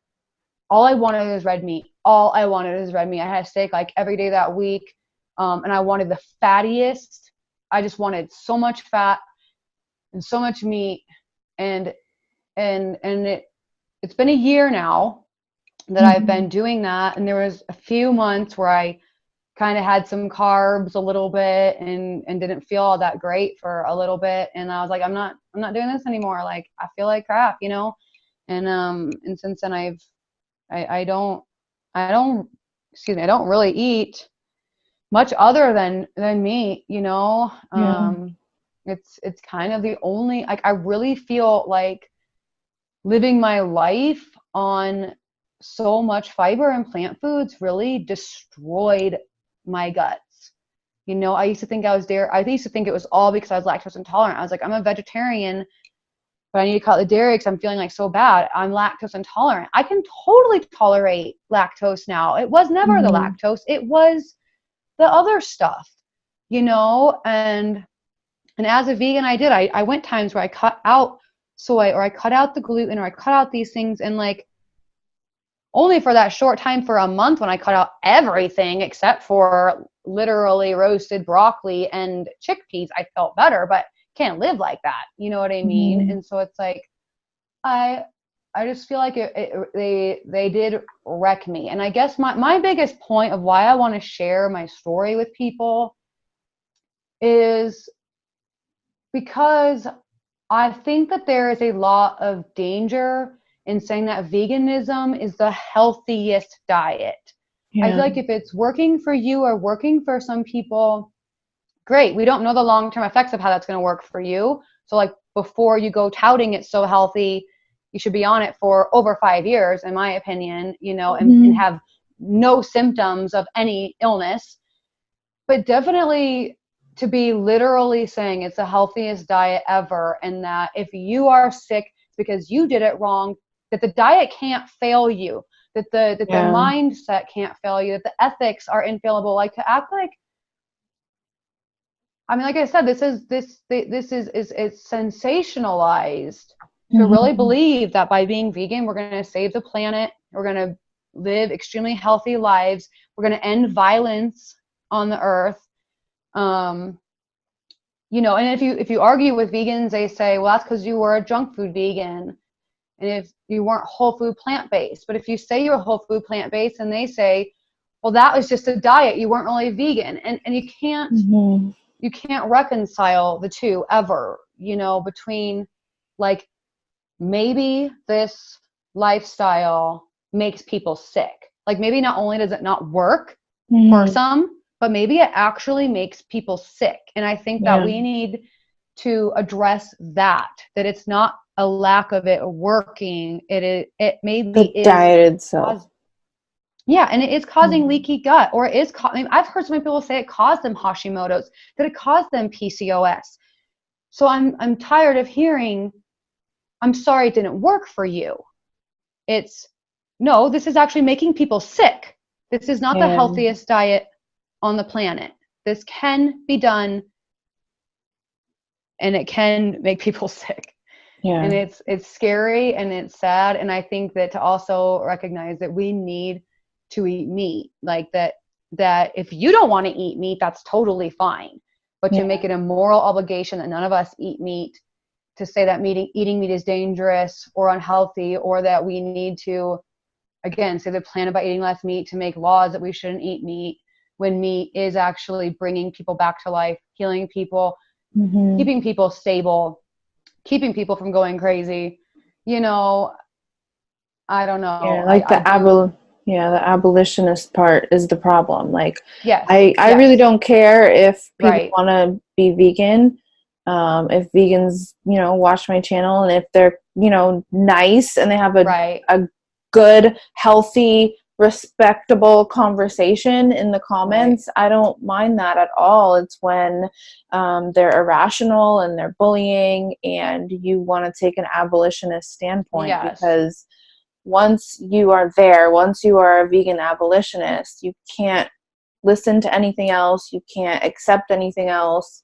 B: all I wanted was red meat. All I wanted was red meat. I had a steak like every day that week. And I wanted the fattiest. I just wanted so much fat and so much meat. And it's been a year now that I've
A: Mm-hmm.
B: been doing that. And there was a few months where I kind of had some carbs a little bit and didn't feel all that great for a little bit. And I was like, I'm not doing this anymore. Like I feel like crap. And since then I don't excuse me, I don't really eat much other than meat.
A: Yeah.
B: It's kind of the only, like I really feel like living my life on so much fiber and plant foods really destroyed my guts. I used to think I used to think it was all because I was lactose intolerant. I was like, I'm a vegetarian, but I need to cut the dairy because I'm feeling like so bad. I'm lactose intolerant. I can totally tolerate lactose now. It was never the
A: Mm-hmm.
B: lactose. It was the other stuff. And as a vegan, I went times where I cut out soy or I cut out the gluten or I cut out these things, and like only for that short time for a month when I cut out everything except for literally roasted broccoli and chickpeas, I felt better, but can't live like that. You know what I mean?
A: Mhm.
B: And so it's like, I just feel like they did wreck me. And I guess my biggest point of why I want to share my story with people is because I think that there is a lot of danger in saying that veganism is the healthiest diet. I feel
A: Yeah.
B: like if it's working for you or working for some people, great. We don't know the long-term effects of how that's going to work for you. So like before you go touting it so healthy, you should be on it for over 5 years, in my opinion, you know, and
A: Mhm.
B: have no symptoms of any illness. But definitely to be literally saying it's the healthiest diet ever, and that if you are sick, it's because you did it wrong, that the diet can't fail you, that the
A: Yeah.
B: mindset can't fail you, that the ethics are infallible. Like to act like, I mean, like I said, this is it's sensationalized to really
A: Mhm.
B: believe that by being vegan, we're going to save the planet, we're going to live extremely healthy lives, we're going to end violence on the earth. Um, you know, and if you argue with vegans, they say, well, that's because you were a junk food vegan, and if you weren't whole food plant based. But if you say you're whole food plant based, and they say, well, that was just a diet, you weren't really vegan, and
A: Mhm.
B: you can't reconcile the two ever, you know, between like maybe this lifestyle makes people sick. Like maybe not only does it not work for
A: Mhm.
B: some, but maybe it actually makes people sick. And I think that
A: Yeah.
B: we need to address that it's not a lack of it working. It maybe
A: The
B: is
A: diet itself.
B: cause, yeah, and it is causing
A: Mhm.
B: leaky gut, or it is I mean, I've heard some people say it caused them Hashimoto's, that it caused them PCOS. So I'm tired of hearing, I'm sorry it didn't work for you. It's no, this is actually making people sick. This is not the
A: Yeah.
B: healthiest diet on the planet. This can be done, and it can make people sick. And
A: Yeah.
B: it's scary and it's sad. And I think that to also recognize that we need to eat meat, like that if you don't want to eat meat, that's totally fine. But to
A: Yeah.
B: make it a moral obligation that none of us eat meat, to say that eating meat is dangerous or unhealthy, or that we need to, again, say the planet by eating less meat, to make laws that we shouldn't eat meat, when meat is actually bringing people back to life, healing people,
A: Mhm.
B: keeping people stable, keeping people from going crazy. You know, I don't know.
A: Yeah, like
B: I do.
A: the abolitionist part is the problem. Like
B: Yes.
A: I really
B: Yes.
A: don't care if people
B: Right.
A: want to be vegan. If vegans, watch my channel, and if they're, nice and they have
B: Right.
A: a good, healthy, respectable conversation in the
B: Right.
A: comments, I don't mind that at all. It's when they're irrational and they're bullying and you want to take an abolitionist standpoint,
B: Yes.
A: because once you are there, once you are a vegan abolitionist, you can't listen to anything else. You can't accept anything else.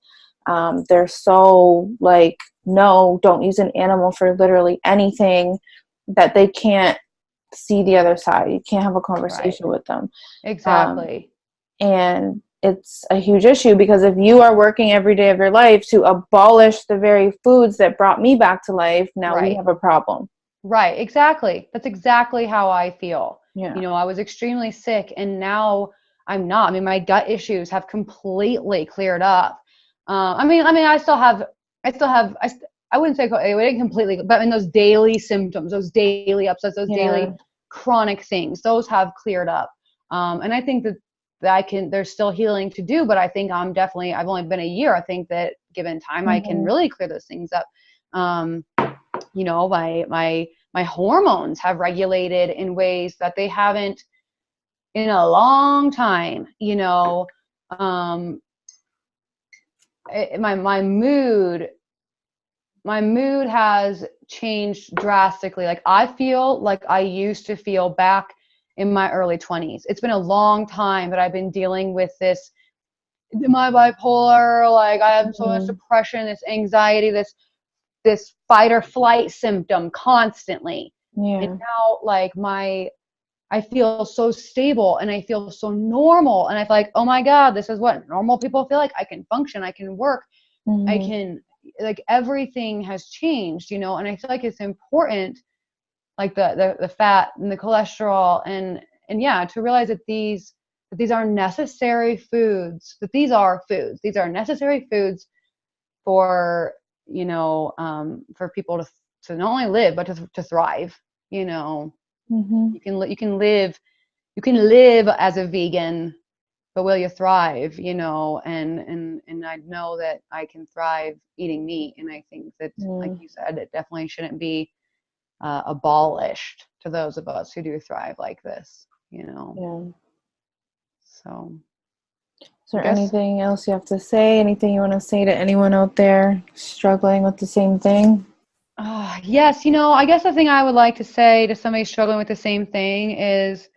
A: They're so like, no, don't use an animal for literally anything, that they can't see the other side. You can't have a
B: Right.
A: conversation with them. Um,
B: Exactly.
A: and it's a huge issue, because if you are working every day of your life to abolish the very foods that brought me back to life, now we
B: Right.
A: have a problem.
B: Right, exactly. That's exactly how I feel. You
A: Yeah.
B: know, I was extremely sick and now I'm not. I mean, my gut issues have completely cleared up. I wouldn't say it didn't completely, but I mean, those daily symptoms, those daily upsets, those daily
A: Yeah.
B: chronic things, those have cleared up. And I think that there's still healing to do, but I think I've only been a year. I think that given time, I can
A: Mm-hmm.
B: really clear those things up. Um, you know, my hormones have regulated in ways that they haven't in a long time. You know, um, my mood has changed drastically. Like I feel like I used to feel back in my early 20s. It's been a long time that I've been dealing with this. Am I bipolar? Like I have so much
A: Mm-hmm.
B: depression, this anxiety, this fight or flight symptom constantly. And
A: Yeah.
B: now like I feel so stable and I feel so normal. And I feel like, oh my God, this is what normal people feel like. I can function, I can work, I
A: Mm-hmm.
B: can, like, everything has changed, you know. And I feel like it's important, like the fat and the cholesterol and yeah, to realize that these are necessary foods, that these are foods, these are necessary foods for, you know, for people to not only live, but to thrive, you know.
A: Mm-hmm.
B: You can live as a vegan, but will you thrive, you know? And I know that I can thrive eating meat. And I think that, like
A: Mm.
B: you said, it definitely shouldn't be abolished to those of us who do thrive like this, you know.
A: Yeah.
B: So
A: Is
B: I
A: there
B: guess,
A: anything else you have to say? Anything you want to say to anyone out there struggling with the same thing?
B: yes, you know, I guess the thing I would like to say to somebody struggling with the same thing is,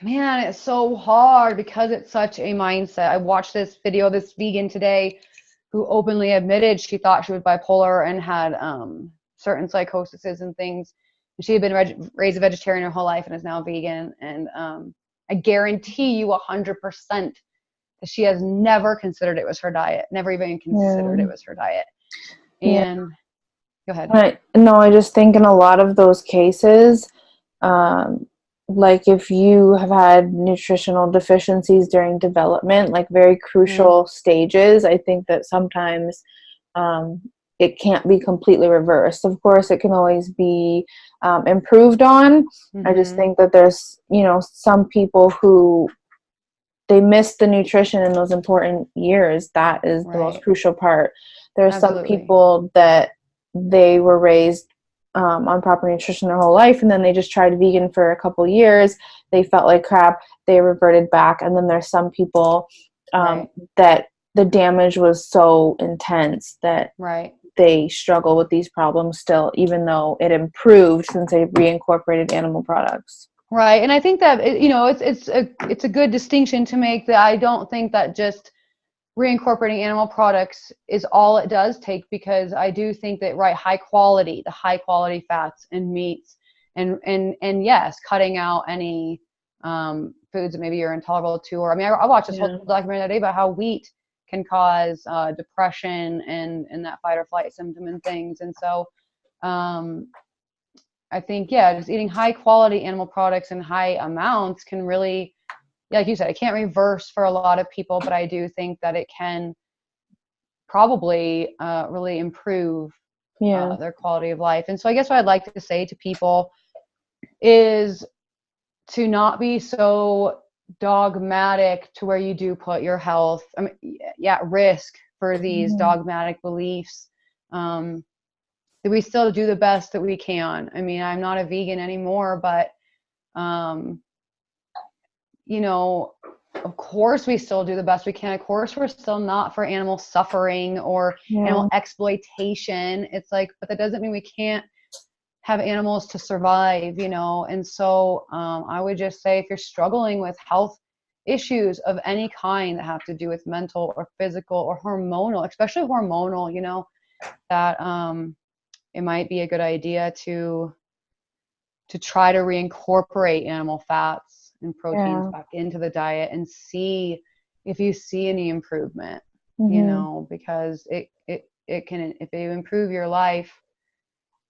B: man, it's so hard because it's such a mindset. I watched this video, this vegan today, who openly admitted she thought she was bipolar and had certain psychoses and things. And she had been raised a vegetarian her whole life and is now vegan. And I guarantee you 100% that she has never considered it was her diet, never even considered
A: Yeah.
B: it was her diet.
A: Yeah.
B: And go ahead.
A: No, I just think in a lot of those cases, um, like if you have had nutritional deficiencies during development, like very
B: Mm-hmm.
A: crucial stages, I think that sometimes um, it can't be completely reversed. Of course, it can always be improved on. I just
B: Mm-hmm.
A: think that there's, some people who they miss the nutrition in those important years. That is the most
B: Right.
A: crucial part. There are some
B: Absolutely.
A: people that they were raised on proper nutrition their whole life, and then they just tried vegan for a couple years. They felt like crap. They reverted back, and then there's some people
B: Right.
A: that the damage was so intense that
B: Right.
A: they struggle with these problems still, even though it improved since they reincorporated animal products.
B: Right. And I think that you know, it's a good distinction to make, that I don't think that just reincorporating animal products is all it does take, because I do think that, right, the high quality fats and meats, and yes, cutting out any foods that maybe you're intolerable to. Or I mean, I watched this whole
A: Yeah.
B: documentary the other day about how wheat can cause depression and that fight or flight symptom and things. And so um, I think, yeah, just eating high quality animal products in high amounts can really, yeah, like you said, it can't reverse for a lot of people, but I do think that it can probably really improve
A: Yeah.
B: their quality of life. And so I guess what I'd like to say to people is to not be so dogmatic to where you do put your health, I mean, yeah, at risk for these
A: Mhm.
B: dogmatic beliefs. That we still do the best that we can. I mean, I'm not a vegan anymore, but um, you know, of course we still do the best we can. Of course we're still not for animal suffering or animal
A: Yeah.
B: exploitation. It's like, but that doesn't mean we can't have animals to survive, you know. And so I would just say, if you're struggling with health issues of any kind that have to do with mental or physical or hormonal, especially hormonal, you know, that it might be a good idea to try to reincorporate animal fats and proteins
A: Yeah.
B: back into the diet and see if you see any improvement, you
A: Mhm.
B: know, because it can, if you improve your life,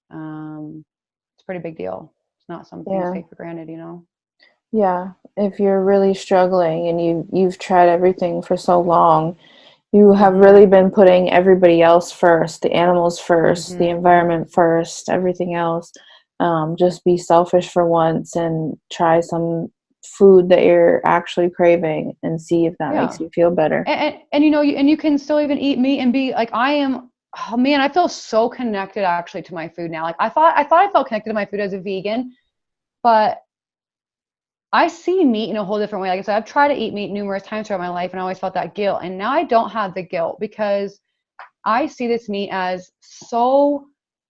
B: it's a pretty big deal. It's not something to
A: Yeah.
B: take for granted, you know.
A: Yeah. If you're really struggling and you've tried everything for so long, you have
B: Mhm.
A: really been putting everybody else first, the animals first, the
B: Mhm.
A: environment first, everything else. Just be selfish for once and try some food that you're actually craving and see if that makes
B: Yeah.
A: you feel better.
B: And you know, you can still even eat meat and be like, I am, oh man, I feel so connected actually to my food now. Like I thought I felt connected to my food as a vegan, but I see meat in a whole different way. Like I said, I've tried to eat meat numerous times throughout my life and I always felt that guilt. And now I don't have the guilt, because I see this meat as so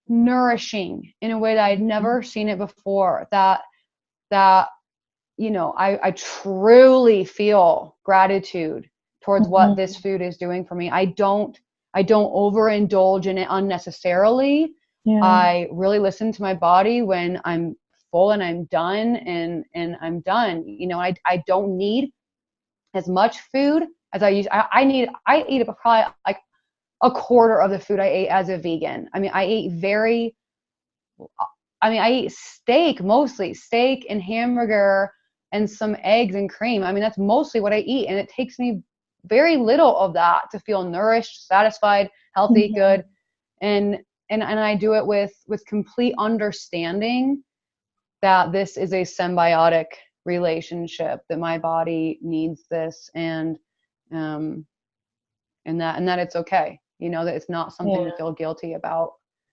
B: nourishing in a way that I'd never seen it before. That you know, I truly feel gratitude towards what
A: Mhm.
B: this food is doing for me. I don't overindulge in it unnecessarily.
A: Yeah.
B: I really listen to my body when I'm full and I'm done, and I'm done. You know, I don't need as much food as I use. I eat probably like a quarter of the food I ate as a vegan. I mean, I eat steak, mostly steak and hamburger and some eggs and cream. I mean, that's mostly what I eat. And it takes me very little of that to feel nourished, satisfied, healthy,
A: Mhm.
B: good. And I do it with complete understanding that this is a symbiotic relationship, that my body needs this, um and that it's okay. You know, that it's not something
A: Yeah.
B: to feel guilty about.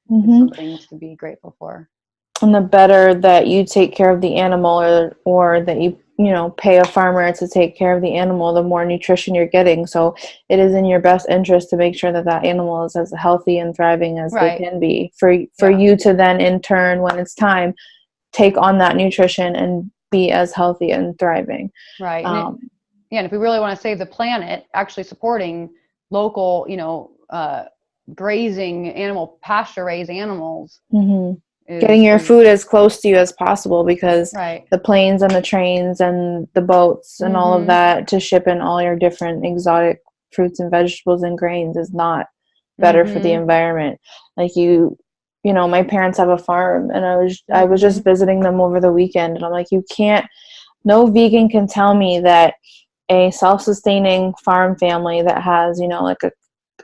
B: It's
A: Mhm.
B: something to be grateful for.
A: And the better that you take care of the animal, or that you know, pay a farmer to take care of the animal, the more nutrition you're getting. So it is in your best interest to make sure that that animal is as healthy and thriving as they
B: Right.
A: can be, for
B: Yeah.
A: you to then in turn, when it's time, take on that nutrition and be as healthy and thriving.
B: Right.
A: um,
B: Yeah, and if we really want to save the planet, actually supporting local, grazing animal, pasture raised animals
A: mhm. Getting your
B: is
A: food as close to you as possible, because
B: right.
A: the planes and the trains and the boats and all of
B: Mm-hmm.
A: that to ship in all your different exotic fruits and vegetables and grains is not better for the
B: Mm-hmm.
A: environment. Like you know, my parents have a farm, and I was
B: Mm-hmm.
A: just visiting them over the weekend, and I'm like, you can't, no vegan can tell me that a self-sustaining farm family that has, you know, like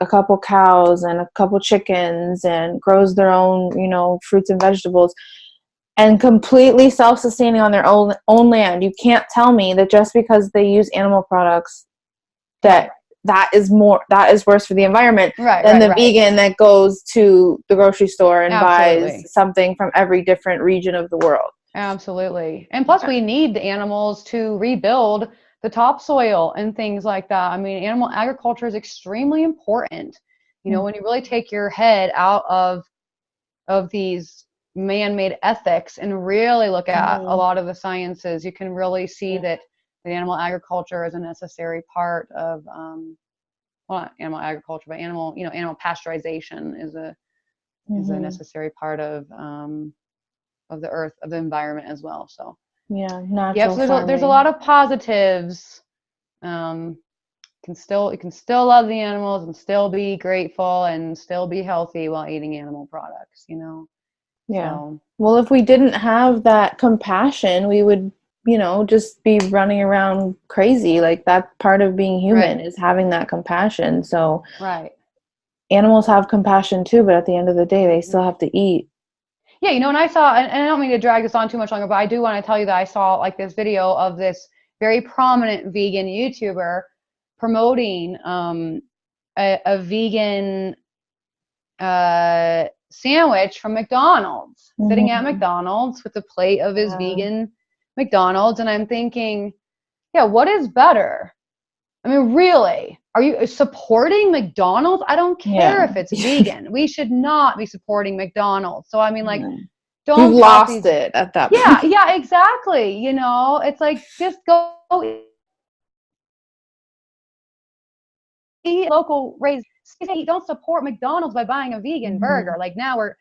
A: a couple cows and a couple chickens and grows their own, you know, fruits and vegetables, and completely self-sustaining on their own land. You can't tell me that just because they use animal products,
B: Right.
A: that that is worse for the environment
B: Right.
A: than
B: Right.
A: the
B: Right.
A: vegan that goes to the grocery store and buys
B: Absolutely.
A: something from every different region of the world.
B: Absolutely. And plus, we need the animals to rebuild the topsoil and things like that. I mean, animal agriculture is extremely important. You know, when you really take your head out of these man-made ethics and really look at a
A: Mm-hmm.
B: lot of the sciences, you can really see that the animal agriculture is a necessary part of, well, not animal agriculture, but animal pasteurization is a
A: Mm-hmm.
B: necessary part of the earth, of the environment as well. So,
A: Yeah,
B: yep.
A: natural
B: So there's a lot
A: farming.
B: of positives. Um, you can still love the animals and still be grateful and still be healthy while eating animal products. You know,
A: Yeah.
B: so
A: Well, if we didn't have that compassion, we would, you know, just be running around crazy. Like, that part of being
B: right,
A: human is having that compassion. So
B: right.
A: animals have compassion too, but at the end of the day, they
B: Mm-hmm.
A: still have to eat.
B: Yeah, you know, and I saw, and I don't mean to drag this on too much longer, but I do want to tell you that I saw like this video of this very prominent vegan YouTuber promoting a vegan sandwich from McDonald's, sitting at
A: Mm-hmm.
B: McDonald's with a plate of his
A: Yeah.
B: vegan McDonald's. And I'm thinking, yeah, what is better? I mean, really, are you supporting McDonald's? I don't care
A: Yeah.
B: if it's vegan. We should not be supporting McDonald's. So, I mean, like,
A: We've
B: don't pass
A: lost
B: these.
A: it at that
B: Yeah,
A: point.
B: yeah, exactly. You know, it's like just go eat local raised. Don't support McDonald's by buying a vegan
A: Mm-hmm.
B: burger. Like now we're,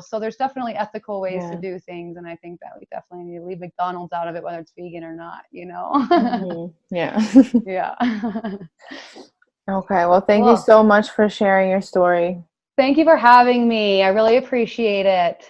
B: so there's definitely ethical ways to
A: Yeah.
B: do things, and I think that we definitely need to leave McDonald's out of it, whether it's vegan or not.
A: Mm-hmm. Yeah.
B: Yeah.
A: Okay. Well, thank you
B: Cool.
A: so much for sharing your story.
B: Thank you for having me. I really appreciate it.